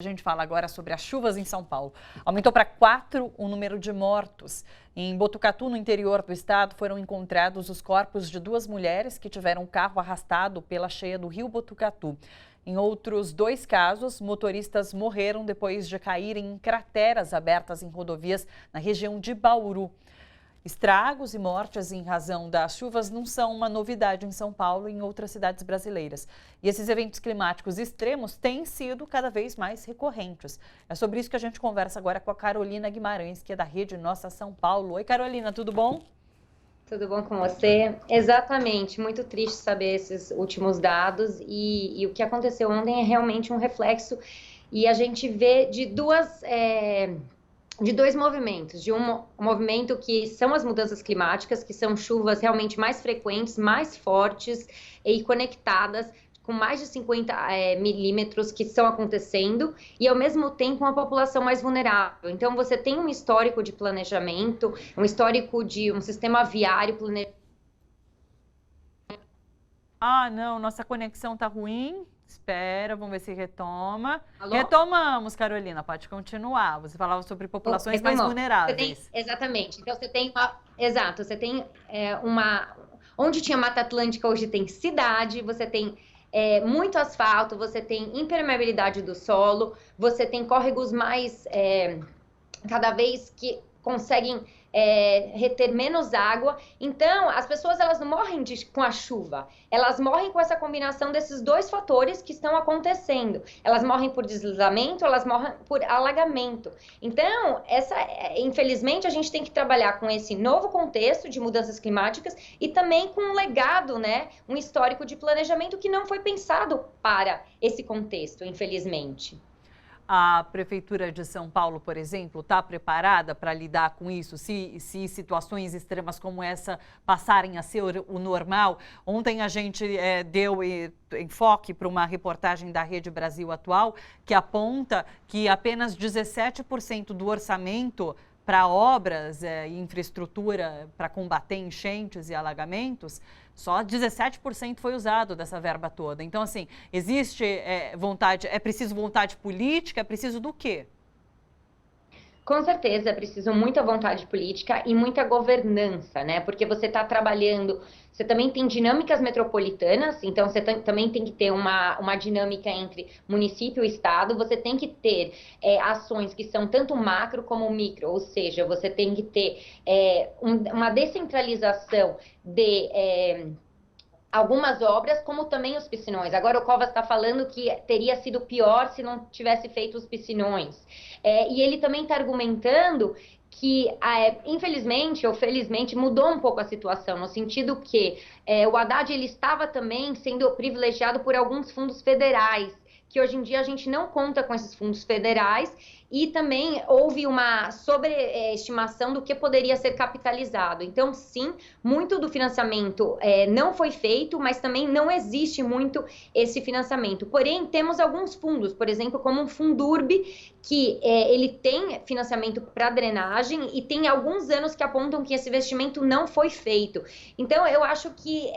A gente fala agora sobre as chuvas em São Paulo. Aumentou para 4 o número de mortos. Em Botucatu, no interior do estado, foram encontrados os corpos de 2 mulheres que tiveram o carro arrastado pela cheia do rio Botucatu. Em outros 2 casos, motoristas morreram depois de caírem em crateras abertas em rodovias na região de Bauru. Estragos e mortes em razão das chuvas não são uma novidade em São Paulo e em outras cidades brasileiras. E esses eventos climáticos extremos têm sido cada vez mais recorrentes. É sobre isso que a gente conversa agora com a Carolina Guimarães, que é da Rede Nossa São Paulo. Oi, Carolina, tudo bom? Tudo bom com você? Exatamente, muito triste saber esses últimos dados e o que aconteceu ontem é realmente um reflexo e a gente vê de dois movimentos, de um movimento que são as mudanças climáticas, que são chuvas realmente mais frequentes, mais fortes e conectadas, com mais de 50 milímetros que estão acontecendo, e ao mesmo tempo uma população mais vulnerável. Então você tem um histórico de planejamento, um histórico de um sistema viário planejado. Ah, não, nossa conexão tá ruim. Espera, vamos ver se retoma. Alô? Retomamos, Carolina, pode continuar. Você falava sobre populações mais vulneráveis. Exatamente. Então você tem onde tinha Mata Atlântica, hoje tem cidade, você tem muito asfalto, você tem impermeabilidade do solo, você tem córregos mais cada vez que conseguem reter menos água. Então, as pessoas elas não morrem com a chuva, elas morrem com essa combinação desses 2 fatores que estão acontecendo. Elas morrem por deslizamento, elas morrem por alagamento. Então, infelizmente, a gente tem que trabalhar com esse novo contexto de mudanças climáticas e também com um legado, né, um histórico de planejamento que não foi pensado para esse contexto, infelizmente. A Prefeitura de São Paulo, por exemplo, está preparada para lidar com isso? Se situações extremas como essa passarem a ser o normal? Ontem a gente deu enfoque para uma reportagem da Rede Brasil Atual que aponta que apenas 17% do orçamento para obras e infraestrutura para combater enchentes e alagamentos, só 17% foi usado dessa verba toda. Então, assim, existe vontade, é preciso vontade política, é preciso do quê? Com certeza, é preciso muita vontade política e muita governança, né? Porque você está trabalhando, você também tem dinâmicas metropolitanas, então você também tem que ter uma dinâmica entre município e estado, você tem que ter ações que são tanto macro como micro, ou seja, você tem que ter uma descentralização de algumas obras, como também os piscinões. Agora o Covas está falando que teria sido pior se não tivesse feito os piscinões. E ele também está argumentando que, infelizmente ou felizmente, mudou um pouco a situação, no sentido que o Haddad ele estava também sendo privilegiado por alguns fundos federais, que hoje em dia a gente não conta com esses fundos federais, e também houve uma sobreestimação do que poderia ser capitalizado. Então, sim, muito do financiamento não foi feito, mas também não existe muito esse financiamento. Porém, temos alguns fundos, por exemplo, como o Fundurb, que ele tem financiamento para drenagem e tem alguns anos que apontam que esse investimento não foi feito. Então, eu acho que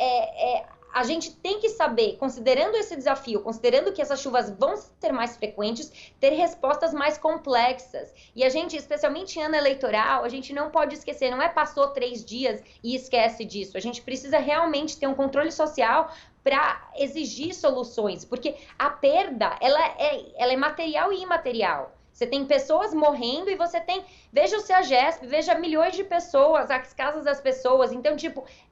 a gente tem que saber, considerando esse desafio, considerando que essas chuvas vão ser mais frequentes, ter respostas mais complexas. E a gente, especialmente em ano eleitoral, a gente não pode esquecer, não passou 3 dias e esquece disso. A gente precisa realmente ter um controle social para exigir soluções, porque a perda, ela é material e imaterial. Você tem pessoas morrendo e você tem, veja o CEAGESP, veja milhões de pessoas, as casas das pessoas. Então,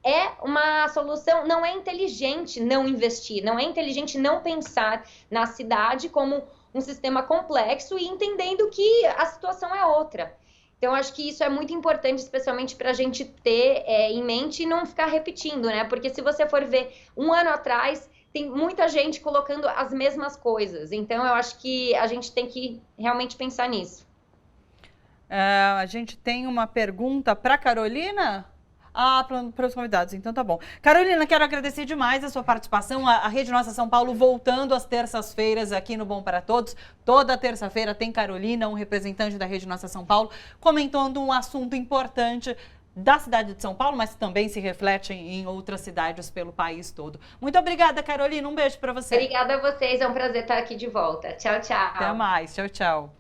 é uma solução, não é inteligente não investir, não é inteligente não pensar na cidade como um sistema complexo e entendendo que a situação é outra. Então, acho que isso é muito importante, especialmente para a gente ter em mente e não ficar repetindo, né? Porque se você for ver um ano atrás, tem muita gente colocando as mesmas coisas. Então, eu acho que a gente tem que realmente pensar nisso. A gente tem uma pergunta para a Carolina? Para os convidados, então tá bom. Carolina, quero agradecer demais a sua participação. A Rede Nossa São Paulo voltando às terças-feiras aqui no Bom para Todos. Toda terça-feira tem Carolina, um representante da Rede Nossa São Paulo, comentando um assunto importante da cidade de São Paulo, mas também se refletem em outras cidades pelo país todo. Muito obrigada, Carolina. Um beijo para você. Obrigada a vocês. É um prazer estar aqui de volta. Tchau, tchau. Até mais. Tchau, tchau.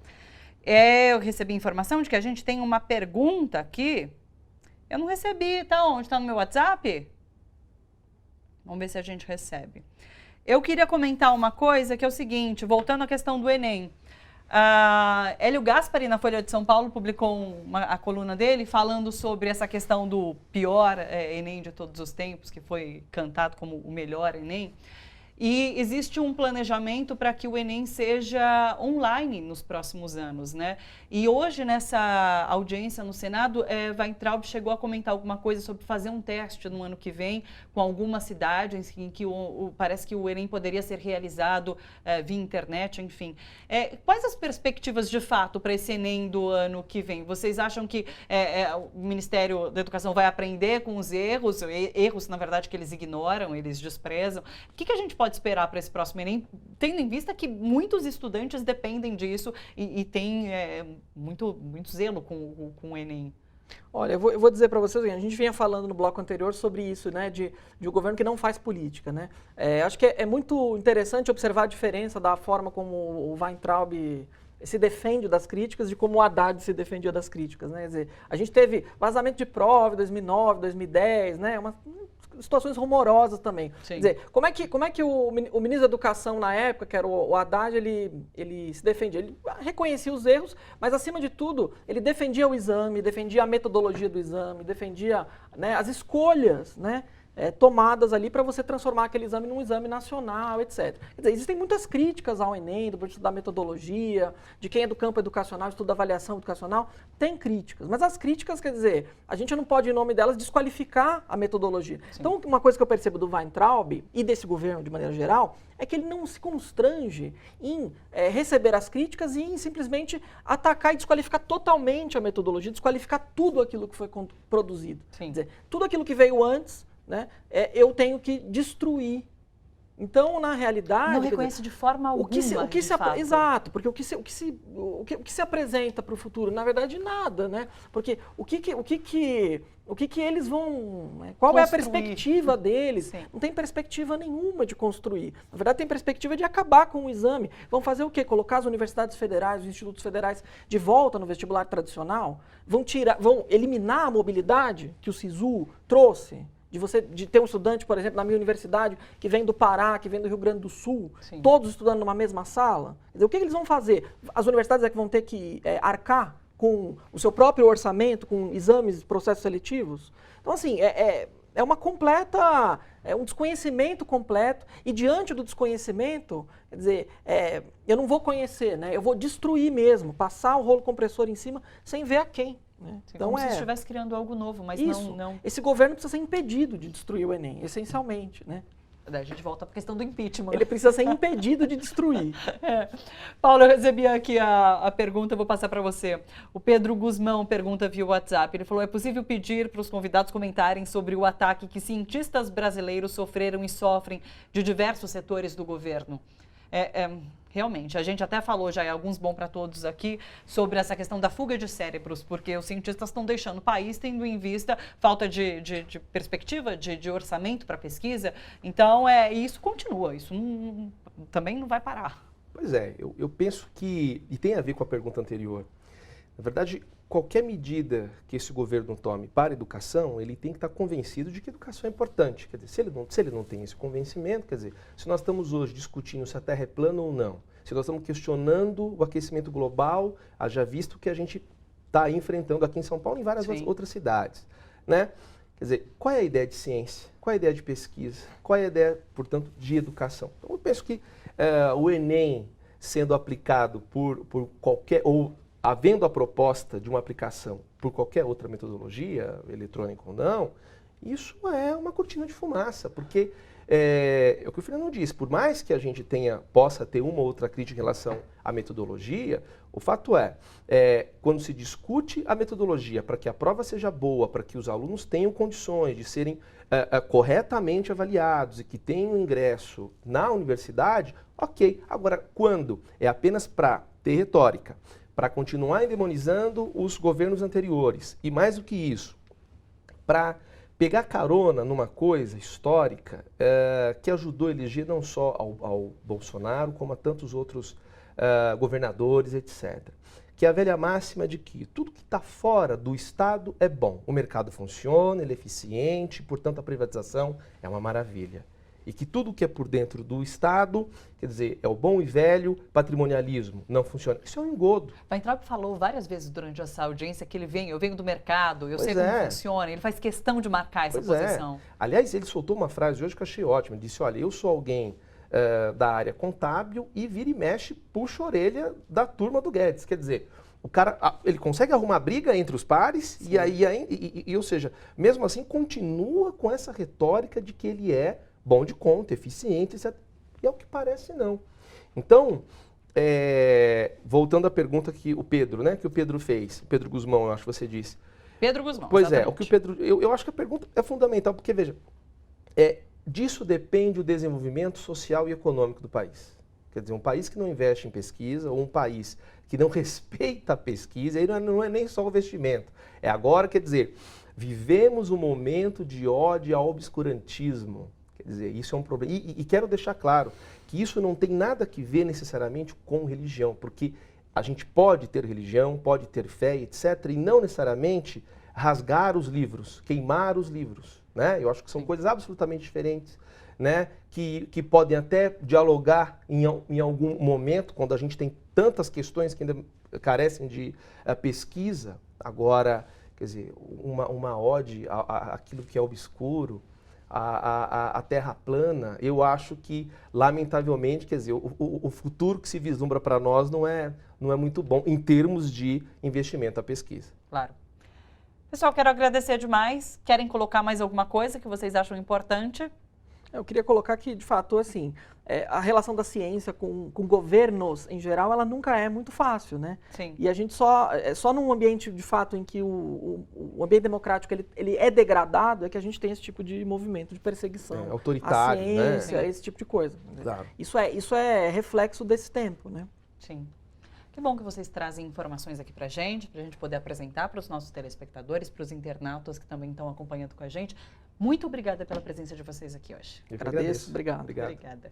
Eu recebi informação de que a gente tem uma pergunta aqui. Eu não recebi. Tá onde? Tá no meu WhatsApp? Vamos ver se a gente recebe. Eu queria comentar uma coisa que é o seguinte, voltando à questão do Enem. Hélio Gaspari, na Folha de São Paulo, publicou a coluna dele falando sobre essa questão do pior Enem de todos os tempos, que foi cantado como o melhor Enem. E existe um planejamento para que o Enem seja online nos próximos anos, né? E hoje, nessa audiência no Senado, Weintraub chegou a comentar alguma coisa sobre fazer um teste no ano que vem com algumas cidades em que parece que o Enem poderia ser realizado via internet, enfim. Quais as perspectivas de fato para esse Enem do ano que vem? Vocês acham que o Ministério da Educação vai aprender com os erros, na verdade, que eles ignoram, eles desprezam? O que a gente pode esperar para esse próximo Enem, tendo em vista que muitos estudantes dependem disso e têm muito zelo com o Enem? Olha, eu vou dizer para vocês, a gente vinha falando no bloco anterior sobre isso, né, de um governo que não faz política, né? Acho que é muito interessante observar a diferença da forma como o Weintraub se defende das críticas de como o Haddad se defendia das críticas, né? Quer dizer, a gente teve vazamento de prova em 2009, 2010, né? Situações rumorosas também. Sim. Quer dizer, como é que o ministro da Educação na época, que era o Haddad, ele se defendia? Ele reconhecia os erros, mas acima de tudo, ele defendia o exame, defendia a metodologia do exame, defendia, né, as escolhas, né, tomadas ali para você transformar aquele exame num exame nacional, etc. Quer dizer, existem muitas críticas ao Enem, do ponto de vista da metodologia, de quem é do campo educacional, estuda avaliação educacional, tem críticas. Mas as críticas, quer dizer, a gente não pode, em nome delas, desqualificar a metodologia. Sim. Então, uma coisa que eu percebo do Weintraub e desse governo, de maneira geral, é que ele não se constrange em receber as críticas e em simplesmente atacar e desqualificar totalmente a metodologia, desqualificar tudo aquilo que foi produzido. Sim. Quer dizer, tudo aquilo que veio antes, né, eu tenho que destruir. Então, na realidade... Não reconhece de forma alguma, exato, porque o que se apresenta para o futuro, na verdade, nada, né? Porque o que eles vão... Né? Qual construir. É a perspectiva deles? Sim. Não tem perspectiva nenhuma de construir. Na verdade, tem perspectiva de acabar com o exame. Vão fazer o quê? Colocar as universidades federais, os institutos federais de volta no vestibular tradicional? Vão eliminar a mobilidade que o SISU trouxe? De ter um estudante, por exemplo, na minha universidade, que vem do Pará, que vem do Rio Grande do Sul, sim, todos estudando numa mesma sala. Quer dizer, o que eles vão fazer? As universidades que vão ter que arcar com o seu próprio orçamento, com exames, processos seletivos? Então, assim, um desconhecimento completo, e diante do desconhecimento, quer dizer, eu não vou conhecer, né? Eu vou destruir mesmo, passar o rolo compressor em cima sem ver a quem. Né? Então, como se estivesse criando algo novo, mas isso, não... Esse governo precisa ser impedido de destruir o Enem, essencialmente, né? Daí a gente volta para a questão do impeachment. Ele precisa ser impedido de destruir. Paulo, eu recebi aqui a pergunta, eu vou passar para você. O Pedro Guzmão pergunta via WhatsApp. Ele falou, é possível pedir para os convidados comentarem sobre o ataque que cientistas brasileiros sofreram e sofrem de diversos setores do governo? Realmente, a gente até falou já, alguns bom para todos aqui, sobre essa questão da fuga de cérebros, porque os cientistas estão deixando o país tendo em vista falta de perspectiva, de orçamento para pesquisa. Então, isso continua, isso também não vai parar. Pois é, eu penso que, e tem a ver com a pergunta anterior, na verdade, qualquer medida que esse governo tome para a educação, ele tem que estar convencido de que a educação é importante. Quer dizer, se ele não tem esse convencimento, quer dizer, se nós estamos hoje discutindo se a Terra é plana ou não, se nós estamos questionando o aquecimento global, haja visto que a gente está enfrentando aqui em São Paulo e em várias outras cidades, né? Quer dizer, qual é a ideia de ciência? Qual é a ideia de pesquisa? Qual é a ideia, portanto, de educação? Então, eu penso que o Enem sendo aplicado por qualquer... ou havendo a proposta de uma aplicação por qualquer outra metodologia, eletrônica ou não, isso é uma cortina de fumaça, porque é o que o Fernando disse, por mais que a gente possa ter uma ou outra crítica em relação à metodologia, o fato quando se discute a metodologia para que a prova seja boa, para que os alunos tenham condições de serem corretamente avaliados e que tenham ingresso na universidade, ok. Agora, quando é apenas para ter retórica, para continuar endemonizando os governos anteriores, e mais do que isso, para pegar carona numa coisa histórica que ajudou a eleger não só ao Bolsonaro, como a tantos outros governadores, etc. Que é a velha máxima de que tudo que está fora do Estado é bom. O mercado funciona, ele é eficiente, portanto a privatização é uma maravilha. E que tudo que é por dentro do Estado, quer dizer, é o bom e velho patrimonialismo, não funciona. Isso é um engodo. Weintraub falou várias vezes durante essa audiência que eu venho do mercado, eu Pois sei como é. funciona, ele faz questão de marcar essa Pois é. posição. Aliás, ele soltou uma frase hoje que eu achei ótima. Ele disse, olha, eu sou alguém da área contábil e vira e mexe, puxa a orelha da turma do Guedes. Quer dizer, o cara, ele consegue arrumar briga entre os pares ou seja, mesmo assim continua com essa retórica de que ele é bom de conta, eficiente, etc. E é o que parece não. Então, voltando à pergunta que o Pedro fez, Pedro Guzmão, eu acho que você disse. Pedro Guzmão, Pois exatamente. o que o Pedro, eu acho que a pergunta é fundamental, porque veja, disso depende o desenvolvimento social e econômico do país. Quer dizer, um país que não investe em pesquisa, ou um país que não respeita a pesquisa, aí não é nem só o investimento. É agora, quer dizer, vivemos um momento de ódio ao obscurantismo. Quer dizer, isso é um problema. E quero deixar claro que isso não tem nada a ver necessariamente com religião, porque a gente pode ter religião, pode ter fé, etc., e não necessariamente rasgar os livros, queimar os livros. Né? Eu acho que são coisas absolutamente diferentes, né? que podem até dialogar em algum momento, quando a gente tem tantas questões que ainda carecem de pesquisa. Agora, quer dizer, uma ode àquilo que é obscuro, a terra plana, eu acho que, lamentavelmente, quer dizer, o futuro que se vislumbra para nós não é muito bom em termos de investimento à pesquisa. Claro. Pessoal, quero agradecer demais. Querem colocar mais alguma coisa que vocês acham importante? Eu queria colocar que, de fato, assim, a relação da ciência com governos, em geral, ela nunca é muito fácil, né? Sim. E a gente só num ambiente, de fato, em que o ambiente democrático ele é degradado, é que a gente tem esse tipo de movimento de perseguição. Autoritário, à ciência, né? esse tipo de coisa. Claro. Isso é reflexo desse tempo, né? Sim. Que bom que vocês trazem informações aqui pra gente poder apresentar para os nossos telespectadores, para os internautas que também estão acompanhando com a gente. Muito obrigada pela presença de vocês aqui hoje. Eu que Agradeço. Obrigado. Obrigado. Obrigada.